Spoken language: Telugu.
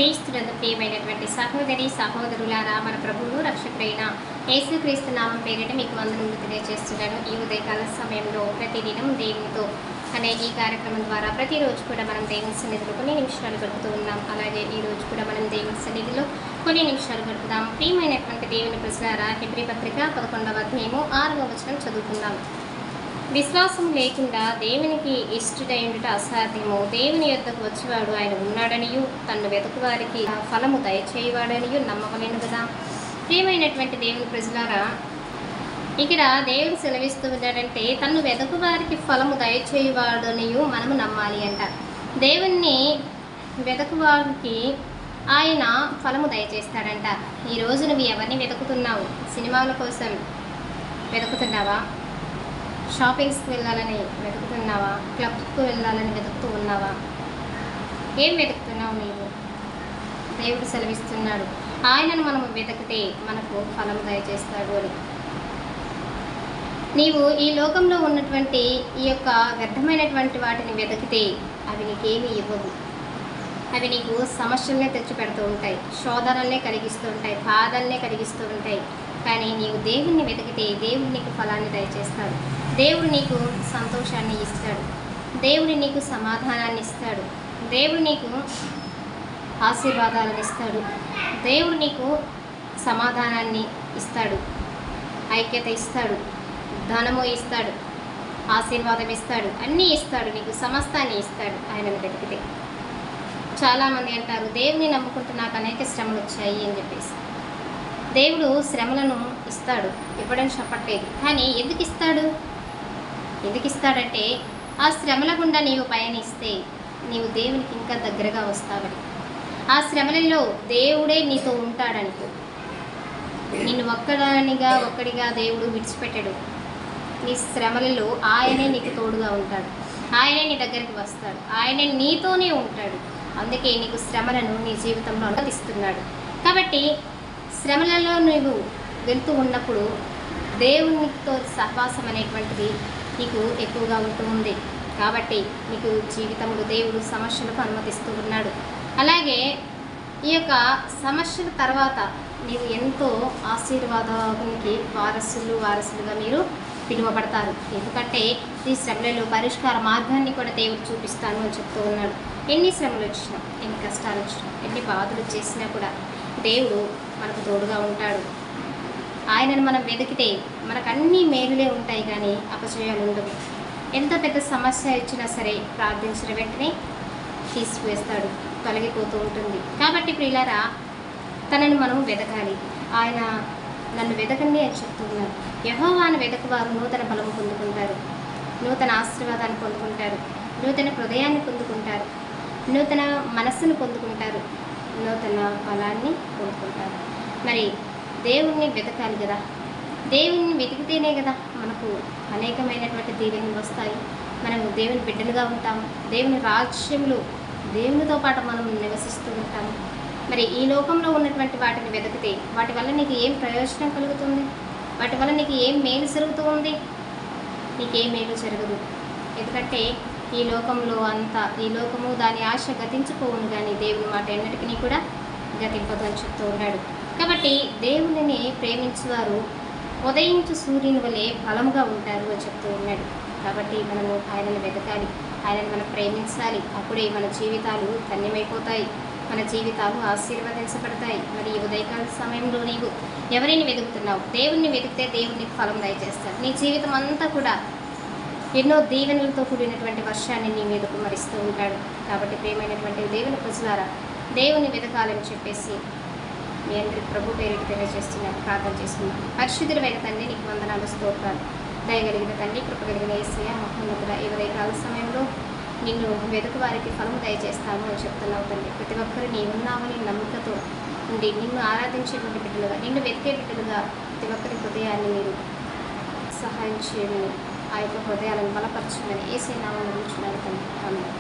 క్రీస్తునందు ప్రియమైనటువంటి సహోదరి సహోదరులారా, మన ప్రభువు రక్షకుడైన యేసుక్రీస్తు నామం పేరిట మీకు వందనములు తెలియజేస్తున్నాను. ఈ ఉదయకాల సమయంలో ప్రతిదినం దేవునితో అనే ఈ కార్యక్రమం ద్వారా ప్రతిరోజు కూడా మనం దేవుని సన్నిధిలో కొన్ని నిమిషాలు గడుపుతూ ఉన్నాం. అలాగే ఈ రోజు కూడా మనం దేవుని సన్నిధిలో కొన్ని నిమిషాలు గడుపుదాం. ప్రియమైనటువంటి దేవుని ప్రజలారా, హెబ్రీ పత్రిక 11వ అధ్యాయము 6వ వచనం చదువుకుందాం. విశ్వాసం లేకుండా దేవునికి ఇష్టడైనట అసాధ్యము. దేవుని యొద్దకు వచ్చేవాడు ఆయన ఉన్నాడనియు తన్ను వెతుకువారికి ఫలము దయచేయవాడనియు నమ్మకలేను కదా. ప్రియమైనటువంటి దేవుని ప్రజలారా, ఇక్కడ దేవుడు సెలవిస్తూ ఉన్నాడంటే తన్ను వెతుకువారికి ఫలము దయచేయవాడనియు మనము నమ్మాలి అంట. దేవుణ్ణి వెతుకువారికి ఆయన ఫలము దయచేస్తాడంట. ఈరోజు నువ్వు ఎవరిని వెతుకుతున్నావు? సినిమాల కోసం వెతుకుతున్నావా? షాపింగ్స్కి వెళ్ళాలని వెతుకుతున్నావా? క్లబ్స్కు వెళ్ళాలని వెతుకుతూ ఉన్నావా? ఏం వెతుకుతున్నావు నీవు? దేవుడు సెలవిస్తున్నాడు, ఆయనను మనం వెతికితే మనకు ఫలం దయచేస్తాడు అని. నీవు ఈ లోకంలో ఉన్నటువంటి ఈ యొక్క వ్యర్థమైనటువంటి వాటిని వెతికితే అవి నీకేమీ ఇవ్వవు. అవి నీకు సమస్యలనే తెచ్చిపెడుతూ ఉంటాయి, శోధనల్నే కలిగిస్తూ ఉంటాయి, బాధల్నే కలిగిస్తూ ఉంటాయి. కానీ నీవు దేవుణ్ణి వెతికితే దేవుడు నీకు ఫలాన్ని దయచేస్తాడు. దేవుడు నీకు సంతోషాన్ని ఇస్తాడు. దేవుడు నీకు సమాధానాన్ని ఇస్తాడు. దేవుడు నీకు ఆశీర్వాదాలను ఇస్తాడు. దేవుడు నీకు సమాధానాన్ని ఇస్తాడు, ఐక్యత ఇస్తాడు, ధనము ఇస్తాడు, ఆశీర్వాదం ఇస్తాడు, అన్నీ ఇస్తాడు, నీకు సమస్తాన్ని ఇస్తాడు ఆయనను వెతికితే. చాలామంది అంటారు, దేవుని నమ్ముకుంటూ నాకు అనేక శ్రమలు వచ్చాయి అని చెప్పేసి. దేవుడు శ్రమలను ఇస్తాడు, ఇవ్వడం చెప్పట్లేదు. కానీ ఎందుకు ఇస్తాడు? ఎందుకు ఇస్తాడంటే ఆ శ్రమల గుండా నీవు పయనిస్తే నీవు దేవునికి ఇంకా దగ్గరగా వస్తావని. ఆ శ్రమలలో దేవుడే నీతో ఉంటాడనుకో. నిన్ను ఒక్కడిగా దేవుడు విడిచిపెట్టాడు. నీ శ్రమలలో ఆయనే నీకు తోడుగా ఉంటాడు, ఆయనే నీ దగ్గరికి వస్తాడు, ఆయనే నీతోనే ఉంటాడు. అందుకే నీకు శ్రమలను నీ జీవితంలో అనుమతిస్తున్నాడు. కాబట్టి శ్రమలలో నువ్వు వెళ్తూ ఉన్నప్పుడు దేవునితో సహవాసం అనేటువంటిది నీకు ఎక్కువగా ఉంటూ ఉంది. కాబట్టి నీకు జీవితంలో దేవుడు సమస్యలకు అనుమతిస్తూ ఉన్నాడు. అలాగే ఈ యొక్క సమస్యల తర్వాత నీవు ఎంతో ఆశీర్వాదానికి వారసులుగా మీరు పిలువబడతారు. ఎందుకంటే ఈ శ్రమలలో పరిష్కార మార్గాన్ని కూడా దేవుడు చూపిస్తాను అని చెప్తూ ఉన్నాడు. ఎన్ని శ్రమలు వచ్చినా, ఎన్ని కష్టాలు వచ్చినా, ఎన్ని బాధలు చేసినా కూడా దేవుడు మనకు తోడుగా ఉంటాడు. ఆయనను మనం వెతికితే మనకు అన్ని మేలులే ఉంటాయి, కానీ అపజయాలు ఉండవు. ఎంత పెద్ద సమస్య ఇచ్చినా సరే ప్రార్థించిన వెంటనే తీసివేస్తాడు, తొలగిపోతూ ఉంటుంది. కాబట్టి ప్రియులారా, తనను మనం వెతకాలి. ఆయన నన్ను వెతకండి అని చెప్తున్నారు. యెహోవాను వెతకువారు నూతన బలము పొందుకుంటారు, నూతన ఆశీర్వాదాన్ని పొందుకుంటారు, నూతన హృదయాన్ని పొందుకుంటారు, నూతన మనస్సును పొందుకుంటారు, నూతన బలాన్ని పొందుకుంటారు. మరి దేవుణ్ణి వెతకాలి కదా. దేవుణ్ణి వెతికితేనే కదా మనకు అనేకమైనటువంటి దీవెనలు వస్తాయి. మనము దేవుని బిడ్డలుగా ఉంటాము. దేవుని రాజ్యంలో దేవునితో పాటు మనం నివసిస్తూ ఉంటాము. మరి ఈ లోకంలో ఉన్నటువంటి వాటిని వెతికితే వాటి వల్ల నీకు ఏం ప్రయోజనం కలుగుతుంది? వాటి వల్ల నీకు ఏం మేలు జరుగుతూ ఉంది? నీకేం మేలు జరగదు. ఎందుకంటే ఈ లోకంలో అంతా, ఈ లోకము దాని ఆశ గతించిపోవును, కానీ దేవుని మాట ఎన్నటికీ కూడా గతింపదు అని చెప్తూ ఉన్నాడు. కాబట్టి దేవునిని ప్రేమించేవారు ఉదయించు సూర్యుని వలె బలముగా ఉంటారు అని చెప్తూ ఉన్నాడు. కాబట్టి మనము ఆయనను వెతకాలి, ఆయనను మనం ప్రేమించాలి. అప్పుడే మన జీవితాలు ధన్యమైపోతాయి, మన జీవితాలు ఆశీర్వదించబడతాయి. మరి ఈ ఉదయకాల సమయంలో నీవు ఎవరిని వెతుకుతున్నావు? దేవుణ్ణి వెతికితే దేవునికి ఫలం దయచేస్తాడు. నీ జీవితం అంతా కూడా ఎన్నో దీవెనలతో కూడినటువంటి వర్షాన్ని నీ మీద కుమరిస్తూ ఉంటాడు. కాబట్టి ప్రియమైనటువంటి దేవుని ప్రజలారా, దేవుని వెతకాలని చెప్పేసి మీ అందరి ప్రభు పేరుకి తెలియజేస్తున్నాను. ప్రార్థన చేస్తున్నాను. పరిశుద్ధుడైన తండ్రి, నీకు వందనాలు, స్తోత్రాలు. దయగలిగిన తండ్రి, కృపగలిగిన యేసయ్య, మహోన్నతుడా, ఈ ఉదయకాల సమయంలో నిన్ను వెతుకు వారికి ఫలము దయచేస్తాము అని చెప్తున్నావు తండ్రి. ప్రతి ఒక్కరు నీ ఉన్నామని నమ్మకతో ఉండి నిన్ను ఆరాధించేటువంటి బిడ్డలుగా, నిన్ను వెతికే బిడ్డలుగా ప్రతి ఒక్కరి హృదయాన్ని మీరు సహాయం చేయమని, ఆ యొక్క హృదయాలను బలపరచమని యేసయ్య నామములో అడుగుచున్నాను తండ్రి. ఆమేన్.